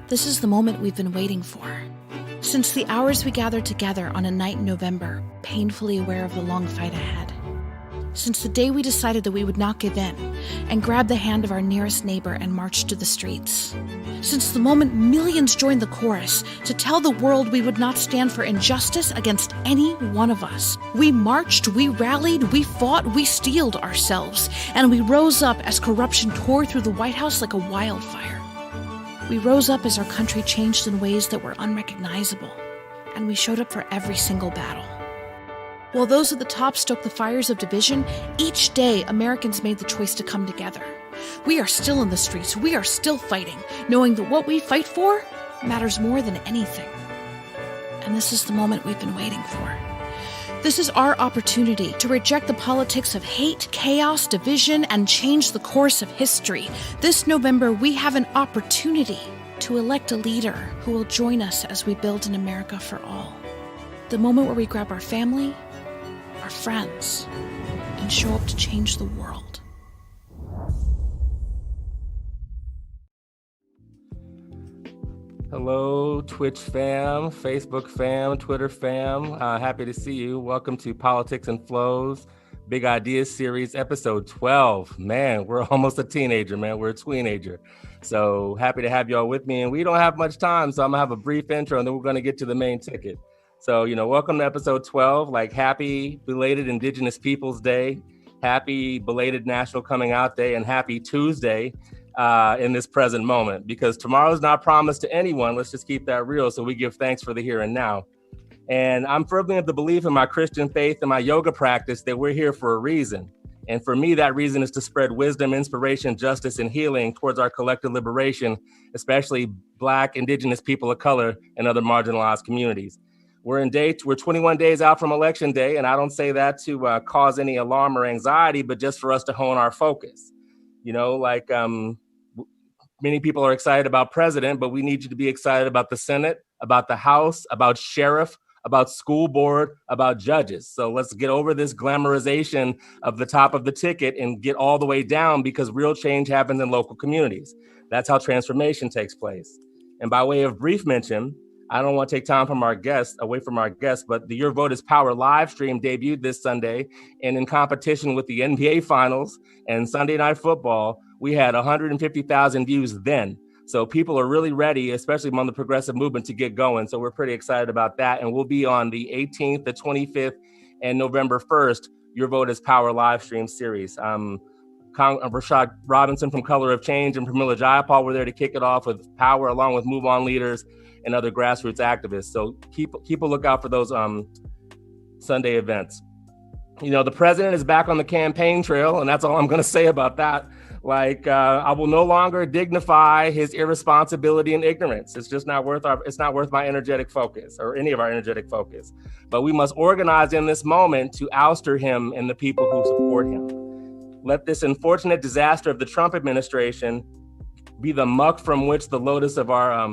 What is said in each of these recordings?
This is the moment we've been waiting for. Since the hours we gathered together on a night in November, painfully aware of the long fight ahead. Since the day we decided that we would not give in and grab the hand of our nearest neighbor and march to the streets. Since the moment millions joined the chorus to tell the world we would not stand for injustice against any one of us. We marched, we rallied, we fought, we steeled ourselves, and we rose up as corruption tore through the White House like a wildfire. We rose up as our country changed in ways that were unrecognizable, and we showed up for every single battle. While those at the top stoked the fires of division, each day Americans made the choice to come together. We are still in the streets, we are still fighting, knowing that what we fight for matters more than anything. And this is the moment we've been waiting for. This is our opportunity to reject the politics of hate, chaos, division, and change the course of history. This November, we have an opportunity to elect a leader who will join us as we build an America for all. The moment where we grab our family, our friends, and show up to change the world. Hello, Twitch fam, Facebook fam, Twitter fam. Happy to see you. Welcome to Politics and Flows, Big Ideas Series, episode 12. Man, we're almost a teenager, man. We're a tweenager. So happy to have y'all with me. And we don't have much time, so I'm gonna have a brief intro and then we're gonna get to the main ticket. So, welcome to episode 12, happy belated Indigenous Peoples Day, happy belated National Coming Out Day, and happy Tuesday in this present moment, because tomorrow's not promised to anyone. Let's just keep that real. So we give thanks for the here and now. And I'm firmly of the belief in my Christian faith and my yoga practice that we're here for a reason. And for me, that reason is to spread wisdom, inspiration, justice, and healing towards our collective liberation, especially Black, Indigenous people of color, and other marginalized communities. We're 21 days out from Election Day, and I don't say that to cause any alarm or anxiety, but just for us to hone our focus. Many people are excited about president, but we need you to be excited about the Senate, about the House, about sheriff, about school board, about judges. So let's get over this glamorization of the top of the ticket and get all the way down, because real change happens in local communities. That's how transformation takes place. And by way of brief mention, I don't want to take time away from our guests, but the Your Vote is Power live stream debuted this Sunday, and in competition with the NBA Finals and Sunday Night Football, we had 150,000 views then. So people are really ready, especially among the progressive movement, to get going. So we're pretty excited about that. And we'll be on the 18th, the 25th, and November 1st, Your Vote is Power live stream series. Rashad Robinson from Color of Change and Pramila Jayapal were there to kick it off with Power, along with Move On leaders and other grassroots activists. So keep a lookout for those Sunday events. The president is back on the campaign trail, and that's all I'm going to say about that. I will no longer dignify his irresponsibility and ignorance. It's just not worth my energetic focus, or any of our energetic focus. But we must organize in this moment to ouster him and the people who support him. Let this unfortunate disaster of the Trump administration be the muck from which the lotus of our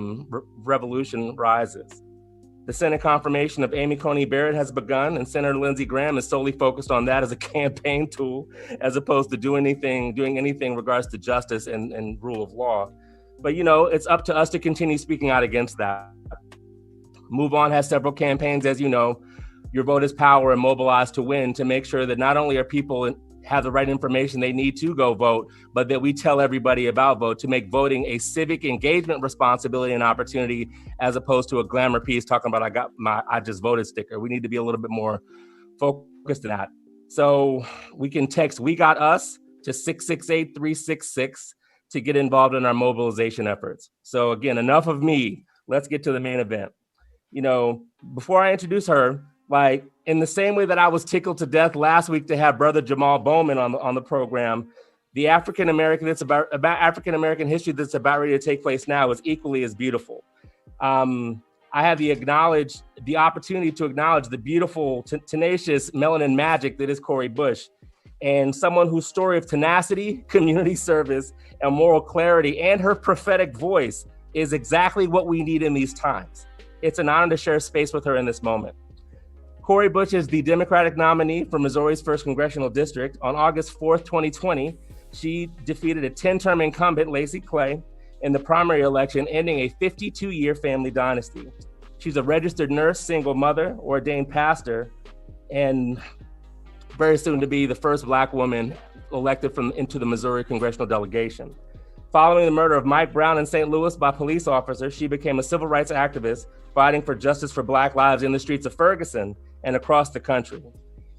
revolution rises. The Senate confirmation of Amy Coney Barrett has begun, and Senator Lindsey Graham is solely focused on that as a campaign tool, as opposed to doing anything in regards to justice and rule of law. But it's up to us to continue speaking out against that. Move On has several campaigns, as you know. Your Vote is Power and Mobilize to Win, to make sure that not only are people have the right information they need to go vote, but that we tell everybody about vote, to make voting a civic engagement responsibility and opportunity, as opposed to a glamour piece talking about I just voted sticker. We need to be a little bit more focused on that. So we can text "We Got Us" to 668-366 to get involved in our mobilization efforts. So again, enough of me. Let's get to the main event. Before I introduce her, in the same way that I was tickled to death last week to have Brother Jamal Bowman on the program, the African American history that's about ready to take place now is equally as beautiful. I have the opportunity to acknowledge the beautiful, tenacious melanin magic that is Cori Bush, and someone whose story of tenacity, community service, and moral clarity, and her prophetic voice is exactly what we need in these times. It's an honor to share space with her in this moment. Cori Bush is the Democratic nominee for Missouri's 1st Congressional District. On August 4th, 2020, she defeated a 10-term incumbent, Lacey Clay, in the primary election, ending a 52-year family dynasty. She's a registered nurse, single mother, ordained pastor, and very soon to be the first Black woman elected into the Missouri congressional delegation. Following the murder of Mike Brown in St. Louis by police officers, she became a civil rights activist fighting for justice for Black lives in the streets of Ferguson and across the country.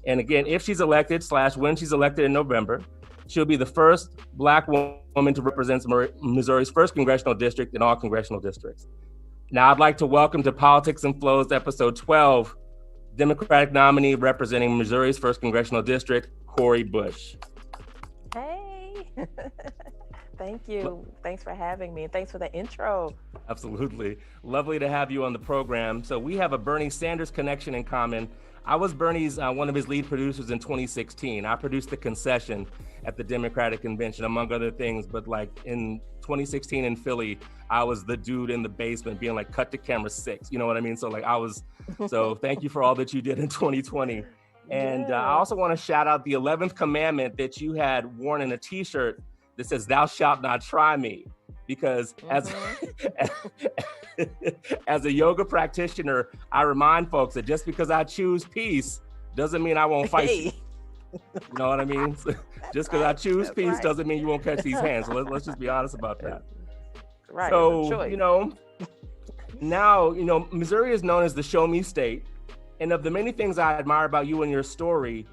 And again, if she's elected / when she's elected in November, she'll be the first Black woman to represent Missouri's first congressional district in all congressional districts. Now I'd like to welcome to Politics and Flows episode 12, Democratic nominee representing Missouri's first congressional district, Cori Bush. Hey, thank you. Thanks for having me, and thanks for the intro. Absolutely. Lovely to have you on the program. So we have a Bernie Sanders connection in common. I was Bernie's one of his lead producers in 2016. I produced the concession at the Democratic convention, among other things. But like in 2016 in Philly, I was the dude in the basement being like, cut to camera 6. You know what I mean? So like so thank you for all that you did in 2020. And I also want to shout out the 11th commandment that you had worn in a t-shirt that says, "Thou shalt not try me." Because as a yoga practitioner, I remind folks that just because I choose peace doesn't mean I won't fight you. You know what I mean? Just because I choose peace doesn't mean you won't catch these hands. So let's just be honest about that. Right. So, now, Missouri is known as the show me state. And of the many things I admire about you and your story,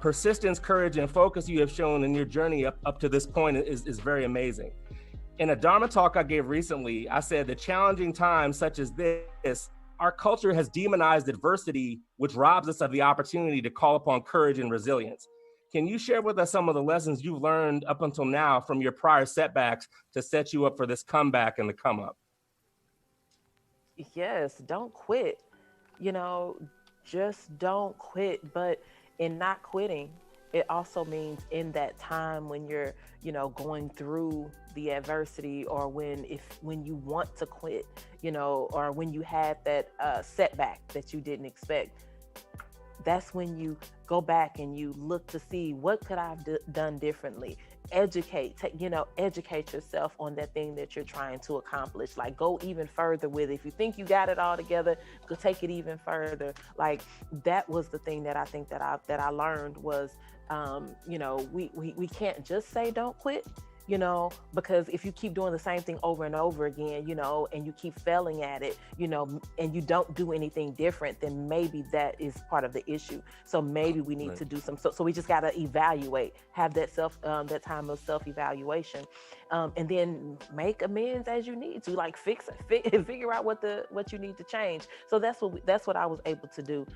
persistence, courage, and focus you have shown in your journey up to this point is very amazing. In a Dharma talk I gave recently, I said that challenging times such as this, our culture has demonized adversity, which robs us of the opportunity to call upon courage and resilience. Can you share with us some of the lessons you've learned up until now from your prior setbacks to set you up for this comeback and the come up? Yes, don't quit. Just don't quit. But in not quitting, it also means in that time when you're, going through the adversity, or when you want to quit, or when you had that setback that you didn't expect, that's when you go back and you look to see what could I have done differently. Educate yourself on that thing that you're trying to accomplish. Like, go even further with it. If you think you got it all together, go take it even further. Like, that was the thing that I think that I learned was, we can't just say don't quit. Because if you keep doing the same thing over and over again, and you keep failing at it, and you don't do anything different, then maybe that is part of the issue. So maybe we need to do so we just got to evaluate, have that that time of self-evaluation, and then make amends as you need to, like figure out what you need to change. So that's what I was able to do.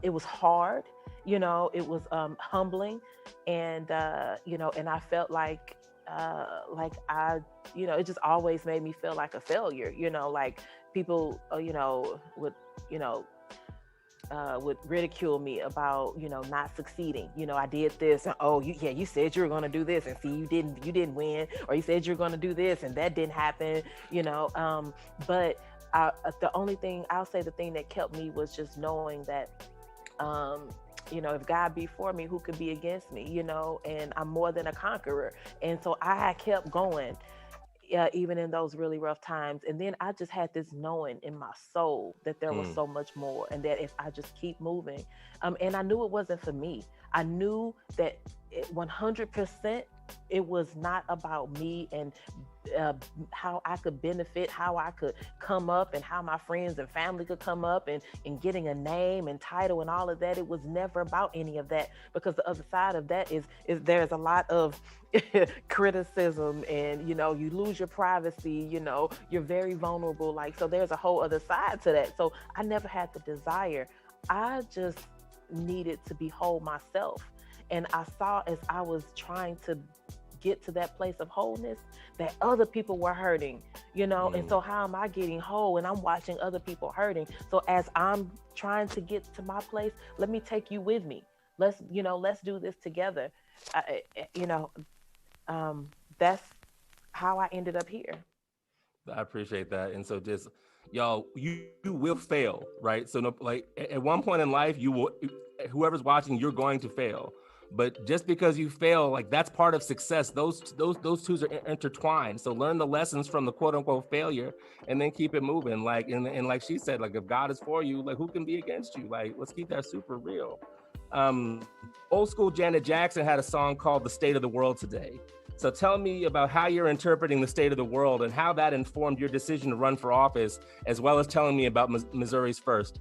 It was hard, it was humbling, and and I felt like I, it just always made me feel like a failure, like people, would ridicule me about, not succeeding. I did this, and you said you were going to do this, and see, you didn't win, or you said you're going to do this and that didn't happen, but the thing that kept me was just knowing that, if God be for me, who could be against me, and I'm more than a conqueror. And so I kept going, even in those really rough times. And then I just had this knowing in my soul that there was so much more, and that if I just keep moving, and I knew it wasn't for me. I knew that 100% it was not about me and how I could benefit, how I could come up, and how my friends and family could come up, and getting a name and title and all of that. It was never about any of that, because the other side of that is there's a lot of criticism, and you lose your privacy, you're very vulnerable, like, so there's a whole other side to that. So I never had the desire. I just needed to behold myself. And I saw, as I was trying to get to that place of wholeness, that other people were hurting, and so how am I getting whole? And I'm watching other people hurting. So as I'm trying to get to my place, let me take you with me. Let's do this together. That's how I ended up here. I appreciate that. And so just, y'all, you will fail, right? So at one point in life, whoever's watching, you're going to fail. But just because you fail, like that's part of success. Those two are intertwined. So learn the lessons from the quote unquote failure, and then keep it moving. Like and like she said, like if God is for you, like who can be against you? Like let's keep that super real. Old school Janet Jackson had a song called "The State of the World Today." So tell me about how you're interpreting the state of the world and how that informed your decision to run for office, as well as telling me about Missouri's first.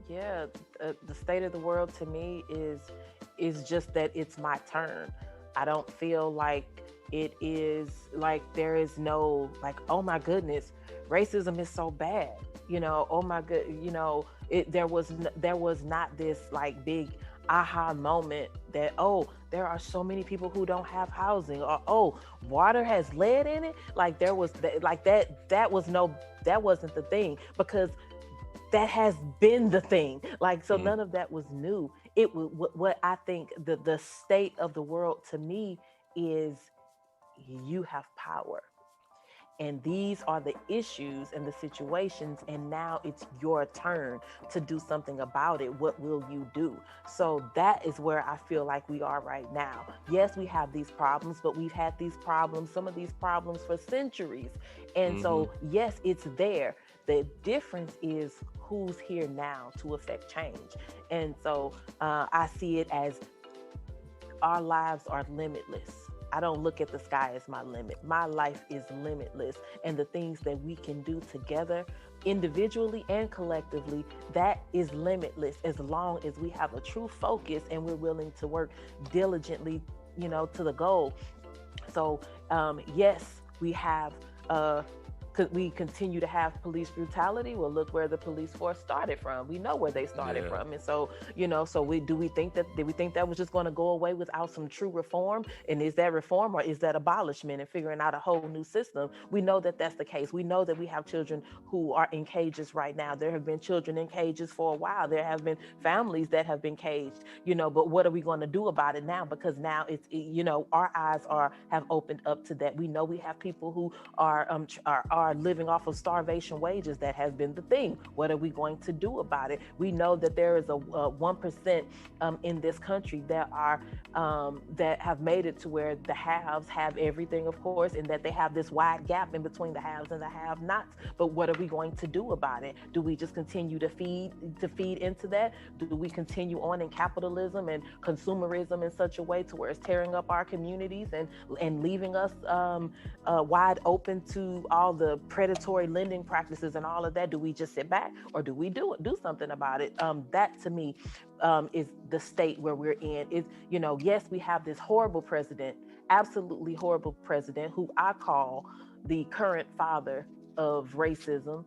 Yeah, the state of the world to me is just that it's my turn. I don't feel like it is like there is no like, oh my goodness, racism is so bad. Oh my good, there was not this like big aha moment that, oh, there are so many people who don't have housing, or oh, water has lead in it. Like there was that wasn't the thing, because that has been the thing. Like, so none of that was new. It was what I think the state of the world to me is, you have power. And these are the issues and the situations, and now it's your turn to do something about it. What will you do? So that is where I feel like we are right now. Yes, we have these problems, but we've had these problems, some of these problems for centuries. And so, yes, it's there. The difference is who's here now to affect change. And so I see it as our lives are limitless. I don't look at the sky as my limit. My life is limitless. And the things that we can do together, individually and collectively, that is limitless, as long as we have a true focus and we're willing to work diligently, to the goal. So yes, we have we continue to have police brutality. Well, look where the police force started from. We know where they started from. And so, did we think that was just going to go away without some true reform? And is that reform, or is that abolishment and figuring out a whole new system? We know that that's the case. We know that we have children who are in cages right now. There have been children in cages for a while. There have been families that have been caged, but what are we going to do about it now? Because now it's, our eyes have opened up to that. We know we have people who are living off of starvation wages. That has been the thing. What are we going to do about it? We know that there is a 1% in this country that are that have made it to where the haves have everything, of course, and that they have this wide gap in between the haves and the have-nots. But what are we going to do about it? Do we just continue to feed into that? Do we continue on in capitalism and consumerism in such a way to where it's tearing up our communities and leaving us wide open to all the predatory lending practices and all of that? Do we just sit back, or do we do something about it? That to me is the state where we're in. Is, yes, we have this horrible president, absolutely horrible president, who I call the current father of racism.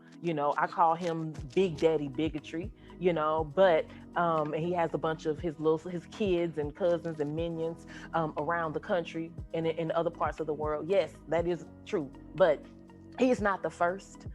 I call him Big Daddy bigotry. But and he has a bunch of his kids and cousins and minions around the country and in other parts of the world. Yes, that is true, but he's not the first.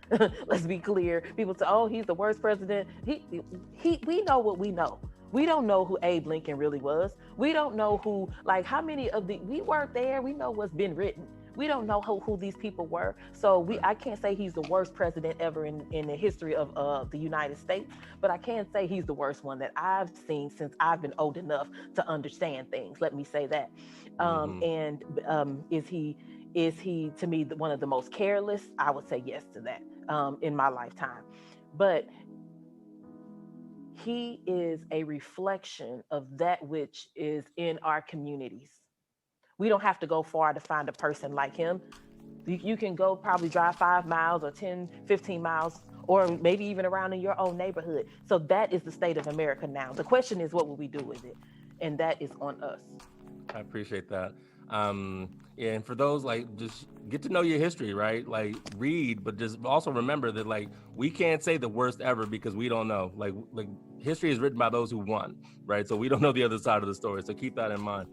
Let's be clear. People say, "Oh, he's the worst president." We know what we know. We don't know who Abe Lincoln really was. We don't know who, like, how many of we weren't there. We know what's been written. We don't know who these people were. So I can't say he's the worst president ever in the history of the United States, but I can say he's the worst one that I've seen since I've been old enough to understand things. Let me say that. And is he to me one of the most careless? I would say yes to that in my lifetime. But he is a reflection of that which is in our communities. We don't have to go far to find a person like him. You can go probably drive 5 miles or 10, 15 miles, or maybe even around in your own neighborhood. So that is the state of America now. The question is, what will we do with it? And that is on us. I appreciate that. And for those, like, just get to know your history, right? Like, read, but just also remember that, like, we can't say the worst ever because we don't know. Like history is written by those who won, right? So we don't know the other side of the story. So keep that in mind.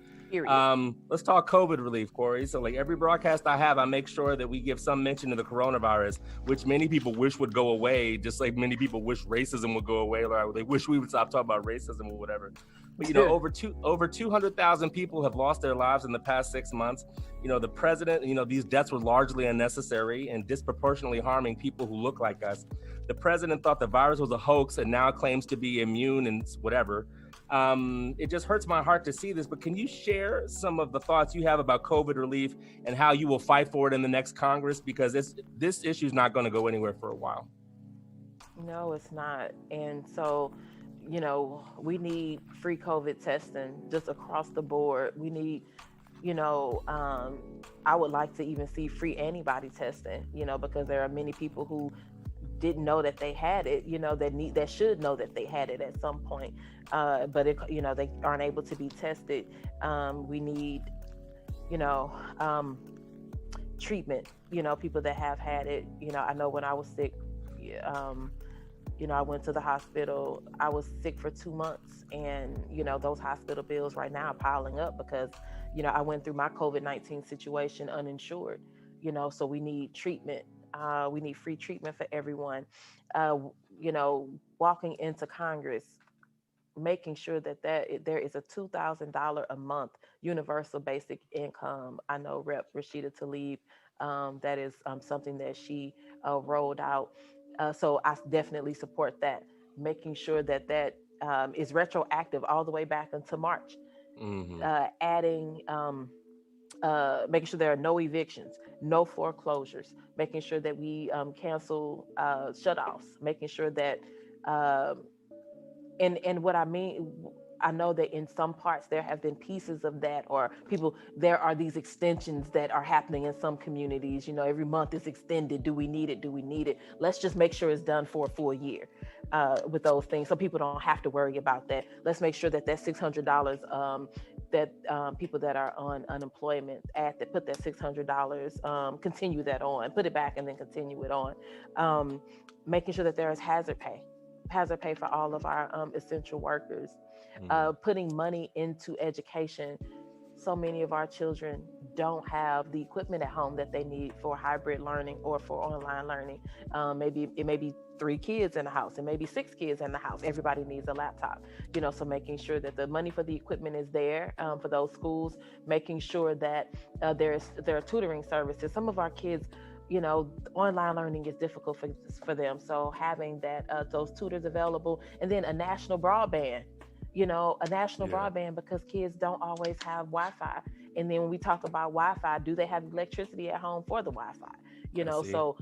Let's talk COVID relief, Cori. So, like, every broadcast I have, I make sure that we give some mention to the coronavirus, which many people wish would go away, just like many people wish racism would go away, or they wish we would stop talking about racism or whatever. But over 200,000 people have lost their lives in the past 6 months. The president, these deaths were largely unnecessary and disproportionately harming people who look like us. The president thought the virus was a hoax and now claims to be immune and whatever. It just hurts my heart to see this, but can you share some of the thoughts you have about COVID relief and how you will fight for it in the next Congress? Because this issue is not going to go anywhere for a while. No, it's not. And so, we need free COVID testing just across the board. We need, I would like to even see free antibody testing, because there are many people who didn't know that they had it, that should know that they had it at some point, but they aren't able to be tested. We need, treatment. People that have had it. I know when I was sick, I went to the hospital. I was sick for 2 months, and those hospital bills right now are piling up because I went through my COVID-19 situation uninsured. So we need treatment. We need free treatment for everyone. Walking into Congress, making sure that there is a $2,000 a month universal basic income. I know Rep. Rashida Tlaib, that is something that she rolled out. So I definitely support that. Making sure that is retroactive all the way back until March. Mm-hmm. Adding. Making sure there are no evictions, no foreclosures, making sure that we cancel shutoffs, making sure that, and what I mean, I know that in some parts there have been pieces of that, or there are these extensions that are happening in some communities. Every month is extended. Do we need it? Do we need it? Let's just make sure it's done for a full year with those things, so people don't have to worry about that. Let's make sure that $600 that people that are on unemployment put that $600, continue that on, put it back and then continue it on. Making sure that there is hazard pay for all of our essential workers. Putting money into education. So many of our children don't have the equipment at home that they need for hybrid learning or for online learning. Maybe it may be 3 kids in the house, and maybe 6 kids in the house. Everybody needs a laptop, so making sure that the money for the equipment is there for those schools, making sure that there are tutoring services. Some of our kids, online learning is difficult for them. So having those tutors available, and then a national broadband, broadband, because kids don't always have Wi-Fi. And then when we talk about Wi-Fi, do they have electricity at home for the Wi-Fi? So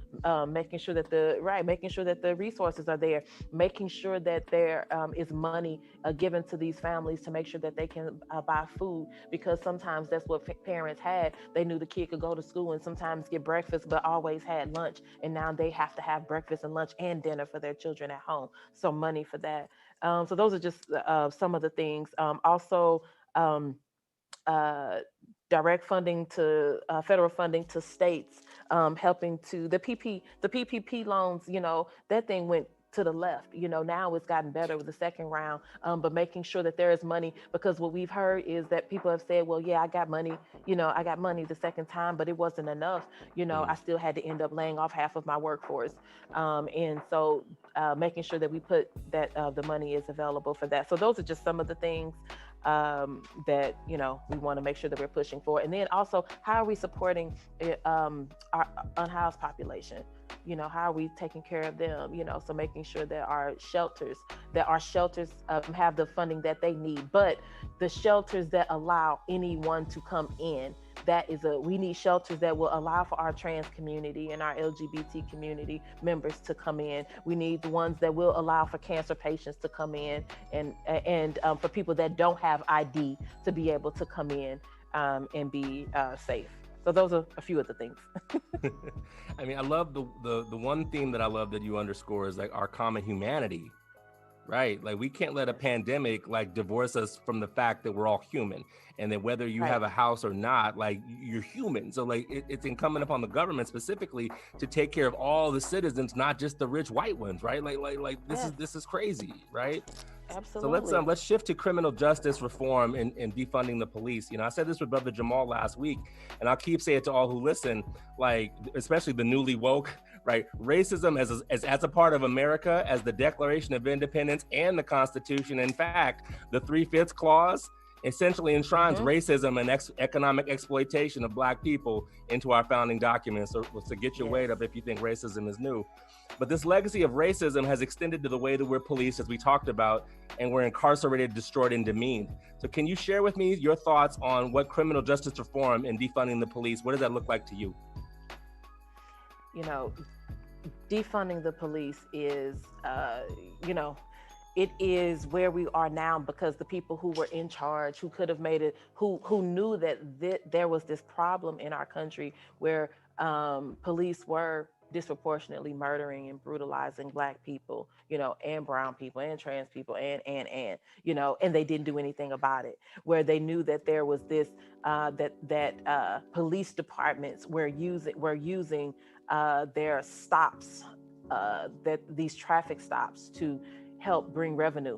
making sure that the resources are there, making sure that there is money given to these families to make sure that they can buy food, because sometimes that's what parents had. They knew the kid could go to school and sometimes get breakfast, but always had lunch. And now they have to have breakfast and lunch and dinner for their children at home. So money for that. So those are just some of the things. Also, direct funding to federal funding to states, helping to the PPP loans. That thing went to the left. Now it's gotten better with the second round, but making sure that there is money, because what we've heard is that people have said, well, yeah, I got money the second time, but it wasn't enough. I still had to end up laying off half of my workforce. And so making sure that we put that the money is available for that. So those are just some of the things that we want to make sure that we're pushing for. And then also, how are we supporting our unhoused population? How are we taking care of them? So making sure that our shelters have the funding that they need, but the shelters that allow anyone to come in. We need shelters that will allow for our trans community and our LGBT community members to come in. We need the ones that will allow for cancer patients to come in, and for people that don't have ID to be able to come in and be safe. So those are a few of the things. I mean, I love the one theme that I love that you underscore is like our common humanity. Right. Like, we can't let a pandemic divorce us from the fact that we're all human, and that whether you have a house or not, you're human. So it's incumbent upon the government specifically to take care of all the citizens, not just the rich white ones. Right. This is crazy. Right. Absolutely. So let's shift to criminal justice reform and defunding the police. I said this with Brother Jamal last week, and I'll keep saying it to all who listen, especially the newly woke, right? Racism as a part of America, as the Declaration of Independence and the Constitution. In fact, the 3/5 clause essentially enshrines racism and economic exploitation of Black people into our founding documents. So get your weight up if you think racism is new. But this legacy of racism has extended to the way that we're policed, as we talked about, and we're incarcerated, destroyed, and demeaned. So can you share with me your thoughts on what criminal justice reform and defunding the police, what does that look like to you? You know, defunding the police is, it is where we are now because the people who were in charge, who could have made it, who knew that there was this problem in our country where police were disproportionately murdering and brutalizing Black people, and brown people and trans people and they didn't do anything about it. Where they knew that there was this that police departments were using their stops, that these traffic stops to help bring revenue,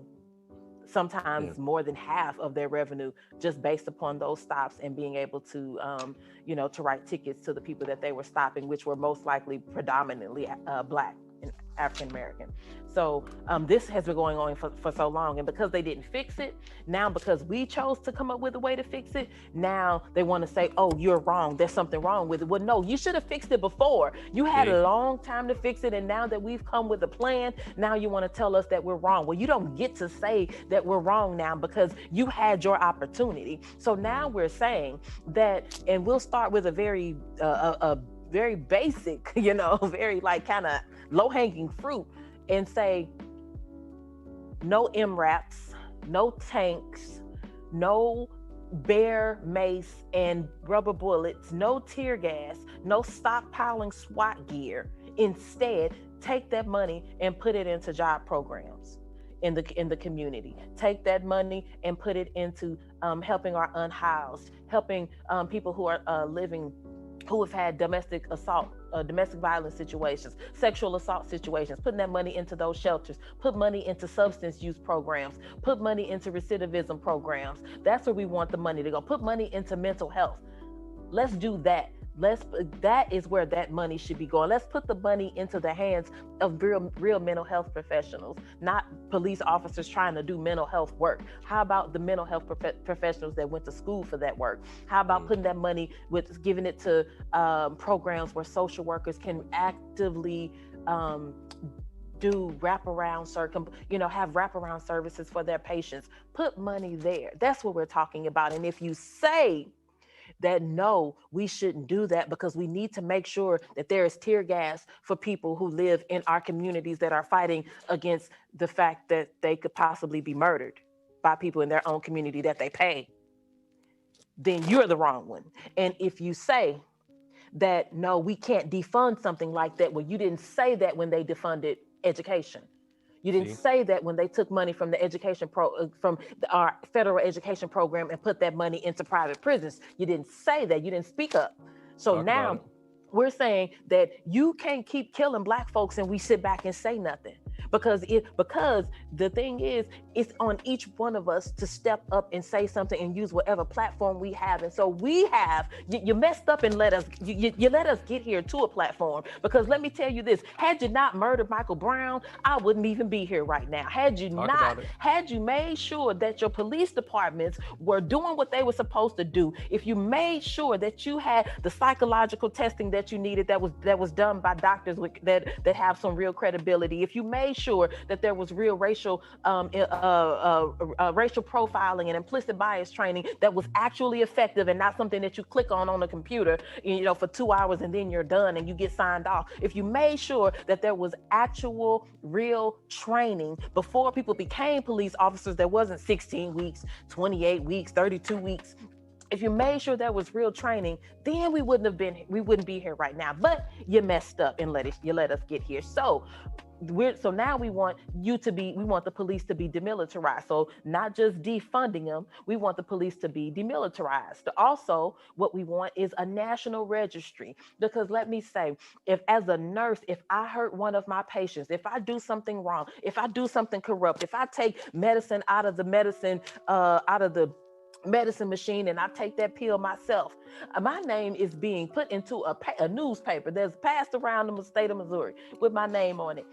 sometimes more than half of their revenue, just based upon those stops and being able to to write tickets to the people that they were stopping, which were most likely predominantly Black and African American. So this has been going on for so long, and because they didn't fix it, now because we chose to come up with a way to fix it, now they want to say, oh, you're wrong, there's something wrong with it. Well, no, you should have fixed it before. You had a long time to fix it, and now that we've come with a plan, now you want to tell us that we're wrong. Well, you don't get to say that we're wrong now because you had your opportunity. So now we're saying that, and we'll start with a very basic, very like kind of low-hanging fruit, and say no MRAPs, no tanks, no bear mace and rubber bullets, no tear gas, no stockpiling SWAT gear. Instead, take that money and put it into job programs in the community. Take that money and put it into helping our unhoused, helping people who are who have had domestic assault, domestic violence situations, sexual assault situations, putting that money into those shelters, put money into substance use programs, put money into recidivism programs. That's where we want the money to go. Put money into mental health. Let's do that. That is where that money should be going. Let's put the money into the hands of real mental health professionals, not police officers trying to do mental health work. How about the mental health professionals that went to school for that work? How about putting that money with giving it to programs where social workers can actively do wraparound have wraparound services for their patients. Put money there. That's what we're talking about. And if you say that no, we shouldn't do that because we need to make sure that there is tear gas for people who live in our communities that are fighting against the fact that they could possibly be murdered by people in their own community that they pay, then you're the wrong one. And if you say that no, we can't defund something like that, well, you didn't say that when they defunded education. You didn't say that when they took money from the our federal education program and put that money into private prisons. You didn't say that. You didn't speak up. So now we're saying that you can't keep killing Black folks and we sit back and say nothing. Because the thing is, it's on each one of us to step up and say something and use whatever platform we have. And so we have, you messed up and let us get here to a platform. Because let me tell you this, had you not murdered Michael Brown, I wouldn't even be here right now. Had you made sure that your police departments were doing what they were supposed to do, if you made sure that you had the psychological testing that you needed that was done by doctors that have some real credibility, if you made sure that there was real racial profiling and implicit bias training that was actually effective and not something that you click on a computer, for 2 hours and then you're done and you get signed off. If you made sure that there was actual real training before people became police officers, that wasn't 16 weeks, 28 weeks, 32 weeks. If you made sure there was real training, then we wouldn't be here right now. But you messed up and let us get here. So now we want the police to be demilitarized. So not just defunding them, we want the police to be demilitarized. Also, what we want is a national registry. Because let me say, if as a nurse, if I hurt one of my patients, if I do something wrong, if I do something corrupt, if I take medicine out of the medicine machine and I take that pill myself, my name is being put into a newspaper that's passed around the state of Missouri with my name on it.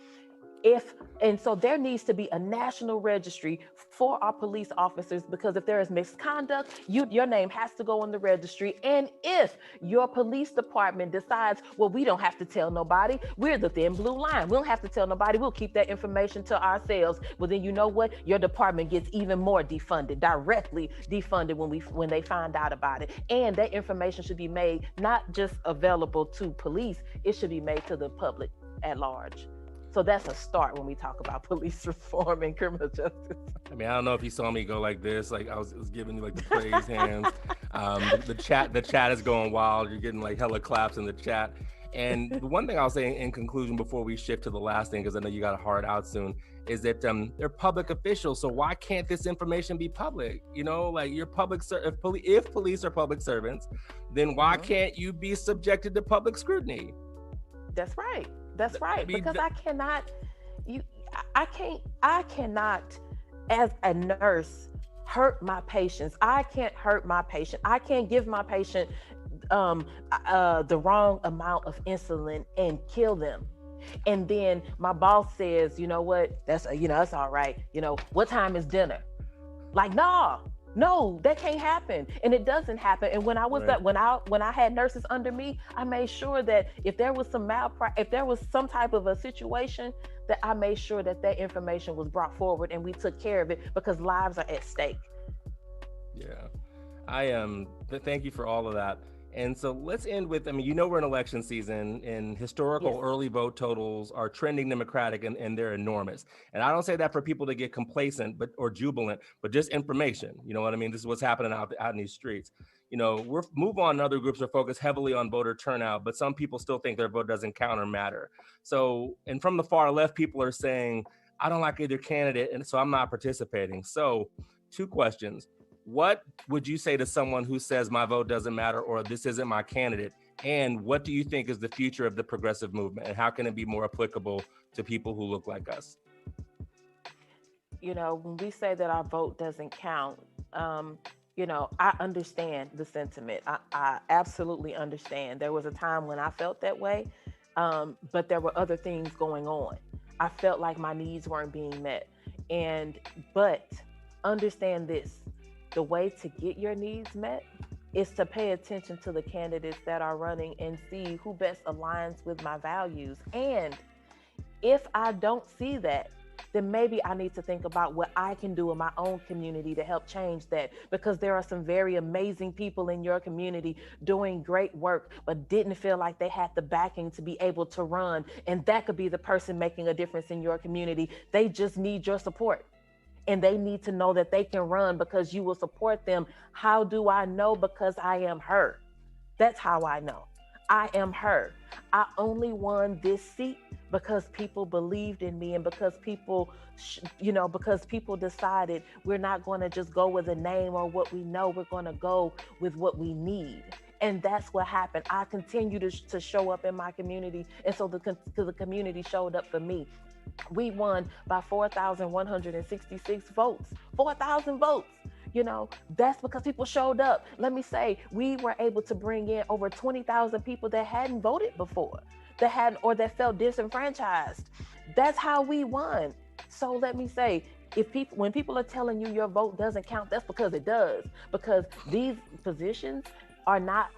If and so there needs to be a national registry for our police officers, because if there is misconduct, your name has to go on the registry. And if your police department decides, well, we don't have to tell nobody, we're the thin blue line, we don't have to tell nobody, we'll keep that information to ourselves, well then you know what, your department gets even more defunded, directly defunded when they find out about it. And that information should be made not just available to police, it should be made to the public at large. So that's a start when we talk about police reform and criminal justice. I mean, I don't know if you saw me go like this, like I was giving you like the praise hands. The chat is going wild. You're getting like hella claps in the chat. And the one thing I'll say in conclusion before we shift to the last thing, because I know you got to hard out soon, is that they're public officials. So why can't this information be public? You know, like you're if police are public servants, then why can't you be subjected to public scrutiny? That's right. That's right. I mean, because I cannot, as a nurse, hurt my patients. I can't hurt my patient. I can't give my patient the wrong amount of insulin and kill them. And then my boss says, you know what, that's all right. You know, what time is dinner? Like, no, that can't happen. And it doesn't happen. And when I was when I had nurses under me, I made sure that if there was some type of a situation, that I made sure that information was brought forward and we took care of it, because lives are at stake. Yeah. Thank you for all of that. And so let's end with, I mean, we're in election season, and historical early vote totals are trending Democratic, and they're enormous. And I don't say that for people to get complacent or jubilant, but just information. You know what I mean? This is what's happening out in these streets. We're Move On and other groups are focused heavily on voter turnout, but some people still think their vote doesn't count or matter. So, and from the far left, people are saying, I don't like either candidate, and so I'm not participating. So 2 questions. What would you say to someone who says my vote doesn't matter or this isn't my candidate? And what do you think is the future of the progressive movement, and how can it be more applicable to people who look like us? When we say that our vote doesn't count, I understand the sentiment. I absolutely understand. There was a time when I felt that way, but there were other things going on. I felt like my needs weren't being met. But understand this. The way to get your needs met is to pay attention to the candidates that are running and see who best aligns with my values. And if I don't see that, then maybe I need to think about what I can do in my own community to help change that, because there are some very amazing people in your community doing great work, but didn't feel like they had the backing to be able to run. And that could be the person making a difference in your community. They just need your support. And they need to know that they can run because you will support them. How do I know? Because I am her. That's how I know. I am her. I only won this seat because people believed in me, and because people, because people decided we're not going to just go with a name or what we know. We're going to go with what we need. And that's what happened. I continue to show up in my community. And so the community showed up for me. We won by 4,166 votes, 4,000 votes. That's because people showed up. Let me say, we were able to bring in over 20,000 people that hadn't voted before, that felt disenfranchised. That's how we won. So let me say, when people are telling you your vote doesn't count, that's because it does. Because these positions are not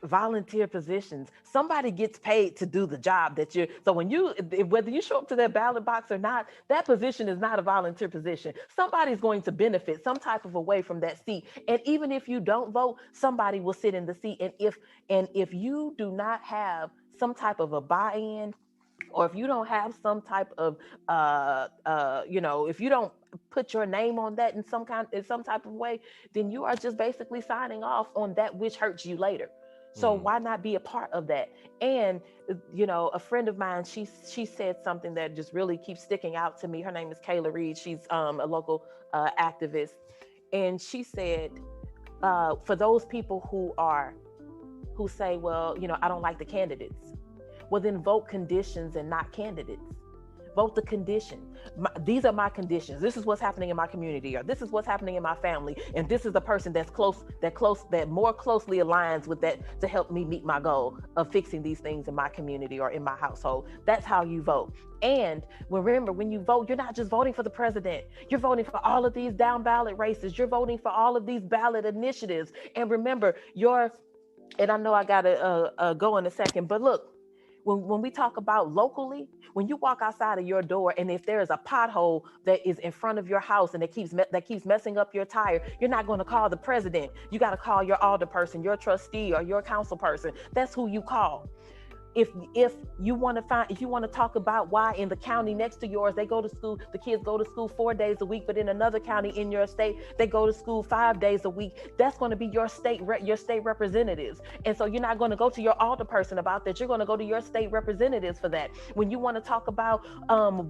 volunteer positions. Somebody gets paid to do the job so whether you show up to that ballot box or not, that position is not a volunteer position. Somebody's going to benefit some type of a way from that seat. And even if you don't vote, somebody will sit in the seat. And if you do not have some type of a buy-in, or if you don't have some type of if you don't put your name on that in some type of way, then you are just basically signing off on that which hurts you later. So why not be a part of that? And, a friend of mine, she said something that just really keeps sticking out to me. Her name is Kayla Reed. She's a local activist. And she said, for those people who say, well, I don't like the candidates. Well, then vote conditions and not candidates. Vote the condition. These are my conditions. This is what's happening in my community, or this is what's happening in my family, and this is the person that more closely aligns with that to help me meet my goal of fixing these things in my community or in my household. That's how you vote. And remember, when you vote, you're not just voting for the president. You're voting for all of these down ballot races. You're voting for all of these ballot initiatives. And remember, and I know I gotta go in a second, but look, when we talk about locally, when you walk outside of your door, and if there is a pothole that is in front of your house and that keeps messing up your tire, you're not going to call the president. You got to call your alderperson, your trustee, or your council person. That's who you call. If you want to talk about why in the county next to yours, the kids go to school 4 days a week, but in another county in your state, they go to school 5 days a week, that's going to be your state representatives. And so you're not going to go to your alderperson about that. You're going to go to your state representatives for that. When you want to talk about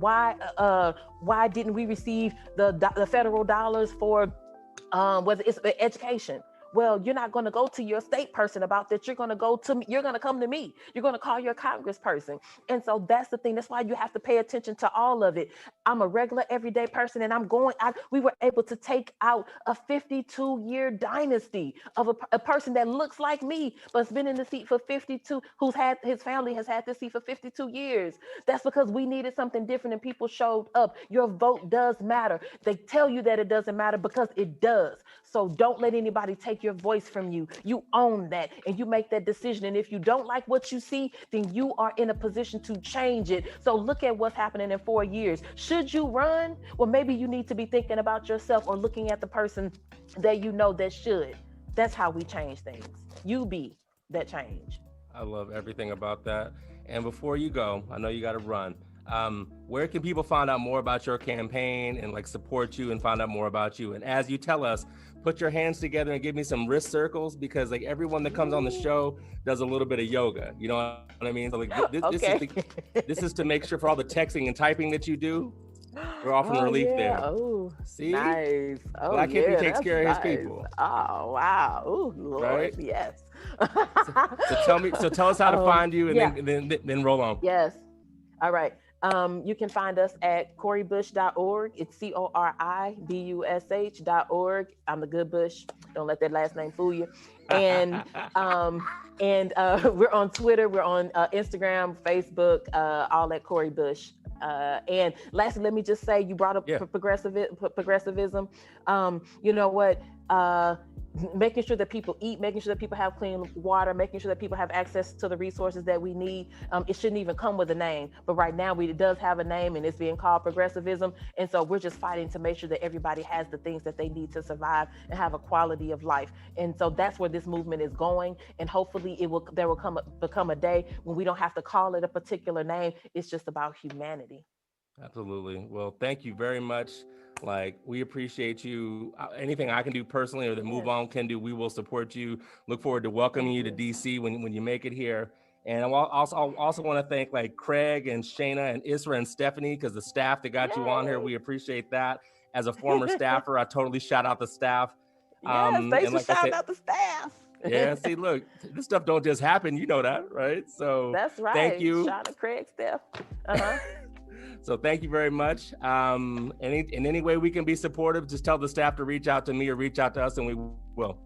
why didn't we receive the federal dollars for whether it's education, well, you're not going to go to your state person about that. You're going to come to me. You're going to call your congressperson. And so that's the thing. That's why you have to pay attention to all of it. I'm a regular everyday person, and we were able to take out a 52-year dynasty of a person that looks like me, but's been in the seat for 52, his family has had this seat for 52 years. That's because we needed something different and people showed up. Your vote does matter. They tell you that it doesn't matter because it does. So don't let anybody take your voice from you. You own that and you make that decision. And if you don't like what you see, then you are in a position to change it. So look at what's happening in 4 years. Should you run? Well, maybe you need to be thinking about yourself or looking at the person that you know that should. That's how we change things. You be that change. I love everything about that. And before you go, I know you got to run. Where can people find out more about your campaign and support you and find out more about you? And as you tell us, put your hands together and give me some wrist circles, because everyone that comes on the show does a little bit of yoga. You know what I mean? So this is to make sure for all the texting and typing that you do, we're offering relief there. Oh, see, nice. Oh, Black Hippie takes care of his people. Oh, wow. Oh, Lord, right? Yes. So tell us how to find you, and then roll on. Yes. All right. You can find us at coribush.org. It's CORIBUSH.org. I'm the good Bush. Don't let that last name fool you. And we're on Twitter, we're on Instagram, Facebook, all at Cori Bush. And lastly, let me just say, you brought up progressivism. You know what? Making sure that people eat, making sure that people have clean water, making sure that people have access to the resources that we need. It shouldn't even come with a name, but right now it does have a name, and it's being called progressivism. And so we're just fighting to make sure that everybody has the things that they need to survive and have a quality of life. And so that's where this movement is going. And hopefully there will become a day when we don't have to call it a particular name. It's just about humanity. Absolutely. Well, thank you very much. We appreciate you. Anything I can do personally or that Move On can do, we will support you. Look forward to welcoming you to DC when you make it here. And I also want to thank Craig and Shayna and Isra and Stephanie, because the staff that got you on here, we appreciate that. As a former staffer, I totally shout out the staff. Yes, thanks for shouting out the staff. Yeah, see, look, this stuff don't just happen. You know that, right? So that's right. Thank you. Shout out Craig, Steph. So thank you very much. In any way we can be supportive, just tell the staff to reach out to me or reach out to us, and we will.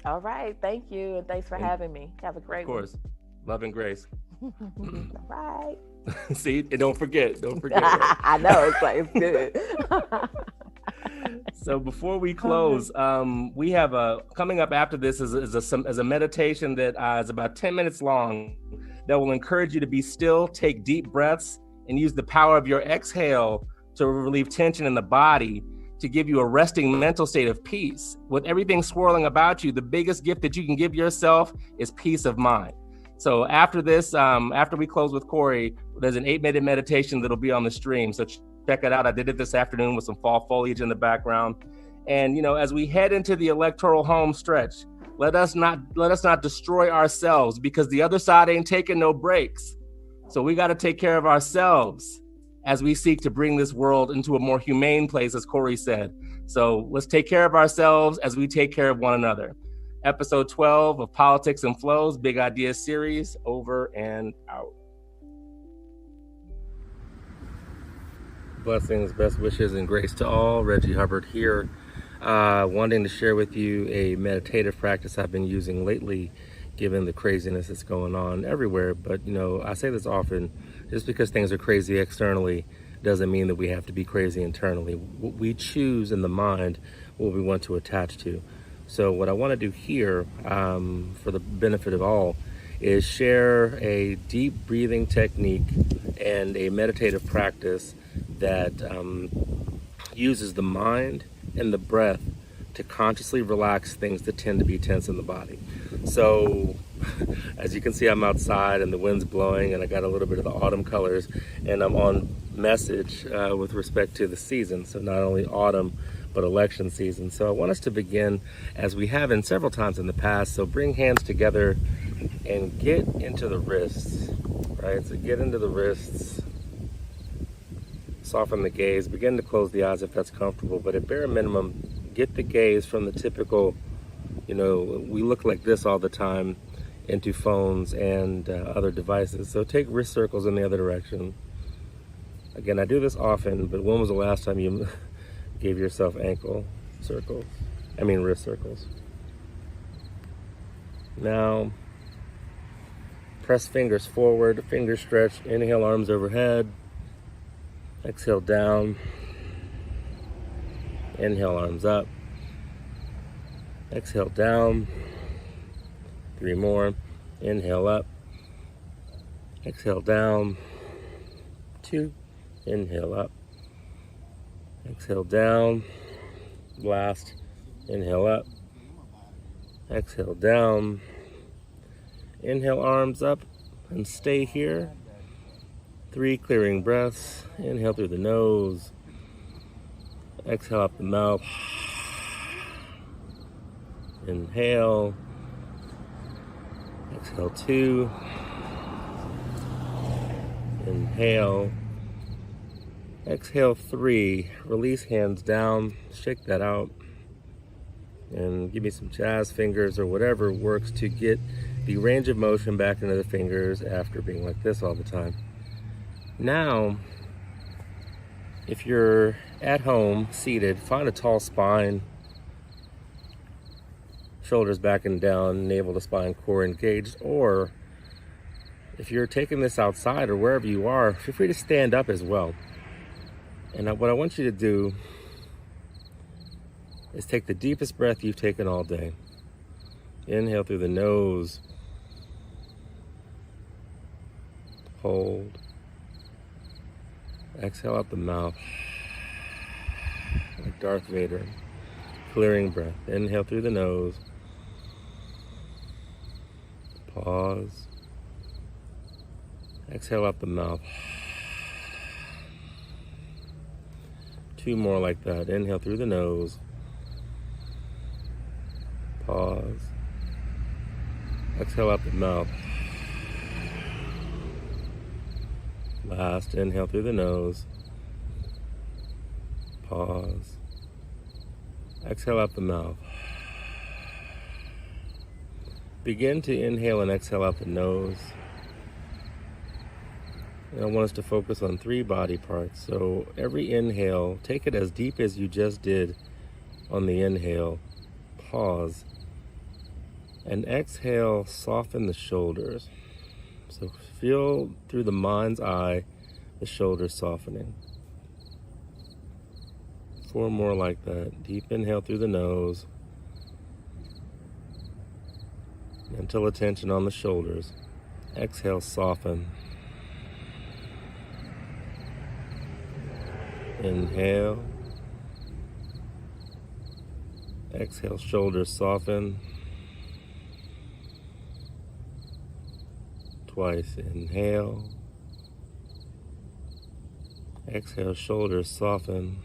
All right. Thank you. And thanks for having me. Have a great one. Of course. Love and grace. All right. See, and don't forget. Right? I know, it's good. So before we close, we have coming up after this is a meditation that is about 10 minutes long that will encourage you to be still, take deep breaths, and use the power of your exhale to relieve tension in the body, to give you a resting mental state of peace. With everything swirling about you, the biggest gift that you can give yourself is peace of mind. So after this, after we close with Cori, there's an 8-minute meditation that'll be on the stream. So check it out. I did it this afternoon with some fall foliage in the background. And as we head into the electoral home stretch, let us not destroy ourselves, because the other side ain't taking no breaks. So we got to take care of ourselves as we seek to bring this world into a more humane place, as Cori said. So let's take care of ourselves as we take care of one another. Episode 12 of Politics and Flows, Big Ideas series, over and out. Blessings, best wishes, and grace to all. Reggie Hubbard here, wanting to share with you a meditative practice I've been using lately, given the craziness that's going on everywhere. But, I say this often, just because things are crazy externally doesn't mean that we have to be crazy internally. We choose in the mind what we want to attach to. So what I want to do here, for the benefit of all, is share a deep breathing technique and a meditative practice that uses the mind and the breath to consciously relax things that tend to be tense in the body. So as you can see, I'm outside and the wind's blowing and I got a little bit of the autumn colors, and I'm on message with respect to the season. So not only autumn, but election season. So I want us to begin as we have in several times in the past. So bring hands together and get into the wrists, right? So get into the wrists, soften the gaze, begin to close the eyes if that's comfortable, but at bare minimum, get the gaze from the typical, we look like this all the time, into phones and other devices. So take wrist circles in the other direction. Again, I do this often, but when was the last time you gave yourself wrist circles? Now, press fingers forward, fingers stretched, inhale, arms overhead, exhale down, inhale, arms up, exhale down, 3 more, inhale up, exhale down, 2, inhale up, exhale down, last, inhale up, exhale down, inhale, arms up, and stay here. 3 clearing breaths. Inhale through the nose, exhale out the mouth, inhale, exhale 2, inhale, exhale 3, release hands down, shake that out, and give me some jazz fingers or whatever works to get the range of motion back into the fingers after being like this all the time. Now, if you're at home, seated, find a tall spine, shoulders back and down, navel to spine, core engaged, or if you're taking this outside or wherever you are, feel free to stand up as well. And what I want you to do is take the deepest breath you've taken all day. Inhale through the nose, hold, exhale out the mouth, like Darth Vader, clearing breath. Inhale through the nose, pause, exhale out the mouth. 2 more like that. Inhale through the nose, pause, exhale out the mouth. Last, inhale through the nose, pause, exhale out the mouth. Begin to inhale and exhale out the nose. And I want us to focus on 3 body parts. So every inhale, take it as deep as you just did on the inhale, pause, and exhale, soften the shoulders. So feel through the mind's eye the shoulders softening. 4 more like that. Deep inhale through the nose. Mental attention on the shoulders. Exhale, soften. Inhale. Exhale, shoulders soften. Twice. Inhale. Exhale, shoulders soften.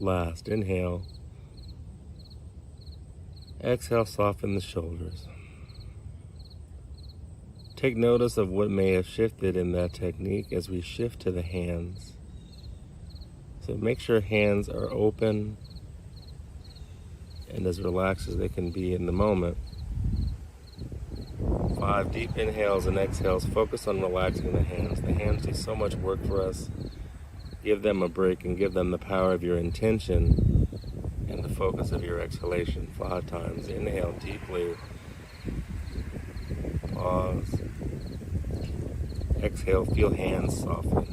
Last, inhale. Exhale, soften the shoulders. Take notice of what may have shifted in that technique as we shift to the hands. So make sure hands are open and as relaxed as they can be in the moment. 5 deep inhales and exhales. Focus on relaxing the hands. The hands do so much work for us. Give them a break and give them the power of your intention and the focus of your exhalation. 5 times. Inhale deeply. Pause. Exhale, feel hands soften.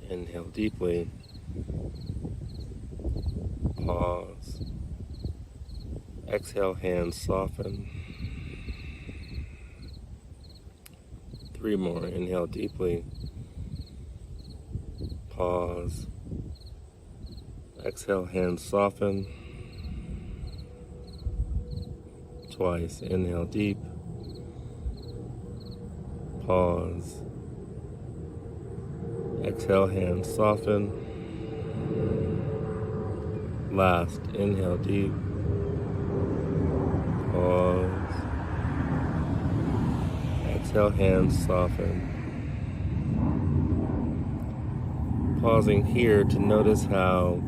Inhale deeply. Pause. Exhale, hands soften. 3 more. Inhale deeply. Pause. Exhale, hands soften. Twice. Inhale deep. Pause. Exhale, hands soften. Last. Inhale deep. Pause. Exhale, hands soften. Pausing here to notice how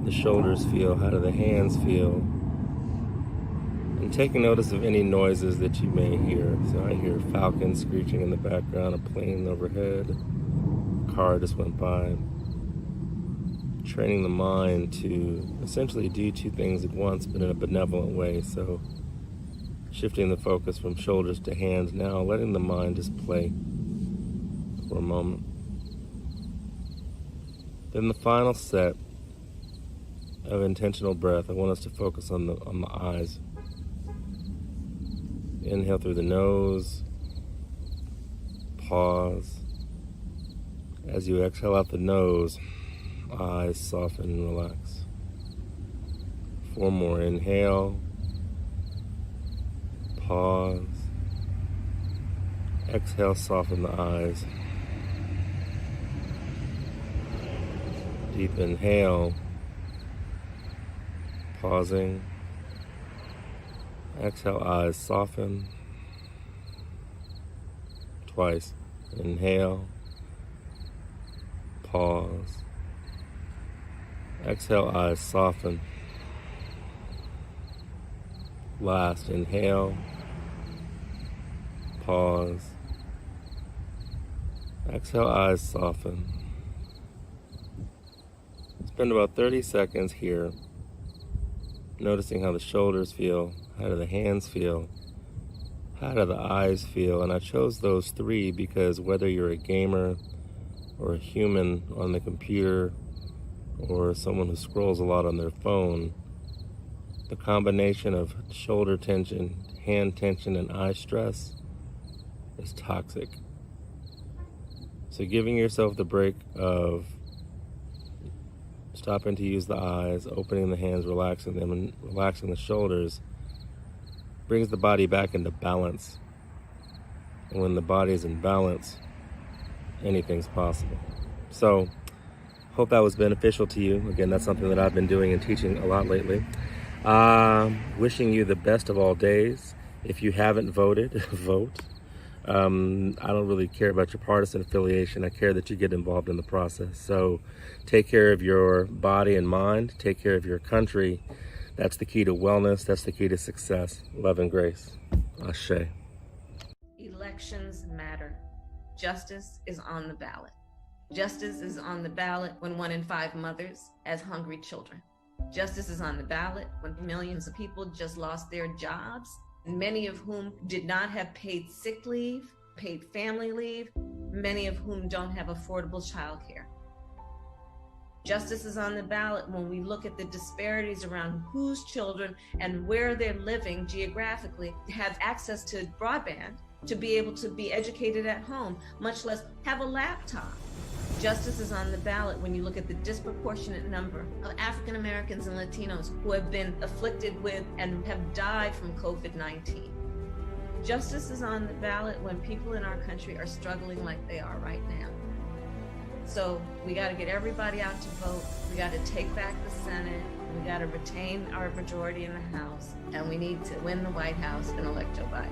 the shoulders feel, how do the hands feel, and taking notice of any noises that you may hear. So I hear falcons screeching in the background, a plane overhead, a car just went by. Training the mind to essentially do 2 things at once, but in a benevolent way. So shifting the focus from shoulders to hands now, letting the mind just play for a moment. Then the final set of intentional breath, I want us to focus on the eyes. Inhale through the nose. Pause. As you exhale out the nose, eyes soften and relax. 4 more. Inhale. Pause. Exhale, soften the eyes. Deep inhale. Pausing. Exhale, eyes soften. Twice. Inhale. Pause. Exhale, eyes soften. Last. Inhale. Pause. Exhale, eyes soften. Spend about 30 seconds here, noticing how the shoulders feel, how do the hands feel, how do the eyes feel. And I chose those 3 because whether you're a gamer or a human on the computer or someone who scrolls a lot on their phone, the combination of shoulder tension, hand tension, and eye stress is toxic. So giving yourself the break of stopping to use the eyes, opening the hands, relaxing them, and relaxing the shoulders brings the body back into balance. And when the body is in balance, anything's possible. So, hope that was beneficial to you. Again, that's something that I've been doing and teaching a lot lately. Wishing you the best of all days. If you haven't voted, vote. I don't really care about your partisan affiliation. I care that you get involved in the process. So take care of your body and mind. Take care of your country. That's the key to wellness. That's the key to success. Love and grace. Ashe. Elections matter. Justice is on the ballot. Justice is on the ballot when 1 in 5 mothers has hungry children. Justice is on the ballot when millions of people just lost their jobs, many of whom did not have paid sick leave, paid family leave, many of whom don't have affordable childcare. Justice is on the ballot when we look at the disparities around whose children and where they're living geographically have access to broadband to be able to be educated at home, much less have a laptop. Justice is on the ballot when you look at the disproportionate number of African Americans and Latinos who have been afflicted with and have died from COVID-19. Justice is on the ballot when people in our country are struggling like they are right now. So we got to get everybody out to vote. We got to take back the Senate. We got to retain our majority in the House. And we need to win the White House and elect Joe Biden.